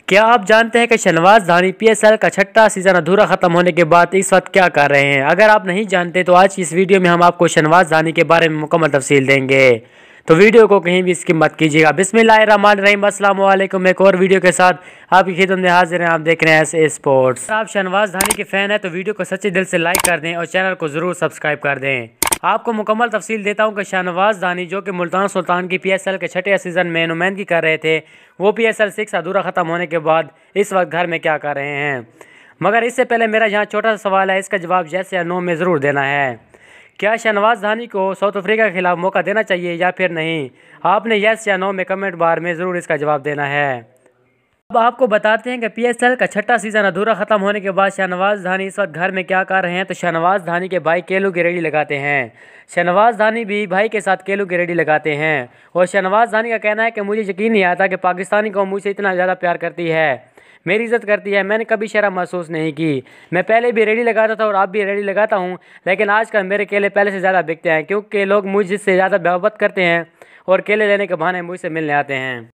क्या आप जानते हैं कि शहनवाज धानी पीएसएल का छठा सीजन अधूरा खत्म होने के बाद इस वक्त क्या कर रहे हैं? अगर आप नहीं जानते तो आज की इस वीडियो में हम आपको शहनवाज धानी के बारे में मुकम्मल तफसील देंगे, तो वीडियो को कहीं भी स्किप मत कीजिएगा। बिस्मिल्लाहिर्रहमानिर्रहीम, अस्सलाम वालेकुम। एक और वीडियो के साथ आपकी खिदमत में हाजिर हैं। आप देख रहे हैं एस स्पोर्ट्स। अगर आप शहनवाज धानी के फैन हैं तो वीडियो को सच्चे दिल से लाइक कर दें और चैनल को ज़रूर सब्सक्राइब कर दें। आपको मुकम्मल तफसील देता हूं कि शहनवाज धानी जो कि मुल्तान सुल्तान की पीएसएल के छठे सीज़न में नुमाइंदगी कर रहे थे, वो पीएसएल 6 अधूरा ख़त्म होने के बाद इस वक्त घर में क्या कर रहे हैं। मगर इससे पहले मेरा यहाँ छोटा सा सवाल है, इसका जवाब यस या नो में ज़रूर देना है। क्या शहनवाज धानी को साउथ अफ्रीका के खिलाफ मौका देना चाहिए या फिर नहीं? आपने यस या नो में कमेंट बार में ज़रूर इसका जवाब देना है। अब आपको बताते हैं कि पीएसएल का छठा सीज़न अधूरा ख़त्म होने के बाद शहनवाज धानी इस वक्त घर में क्या कर रहे हैं। तो शहनवाज धानी के भाई केलू की रेडी लगाते हैं। शहनवाज धानी भी भाई के साथ केलू की रेडी लगाते हैं और शहनवाज धानी का कहना है कि मुझे यकीन नहीं आता कि पाकिस्तानी कौम मुझसे इतना ज़्यादा प्यार करती है, मेरी इज़्ज़त करती है। मैंने कभी शर्म महसूस नहीं की। मैं पहले भी रेडी लगाता था और अब भी रेडी लगाता हूँ, लेकिन आजकल मेरे केले पहले से ज़्यादा बिकते हैं क्योंकि लोग मुझसे ज़्यादा मोहब्बत करते हैं और केले लेने के बहाने मुझसे मिलने आते हैं।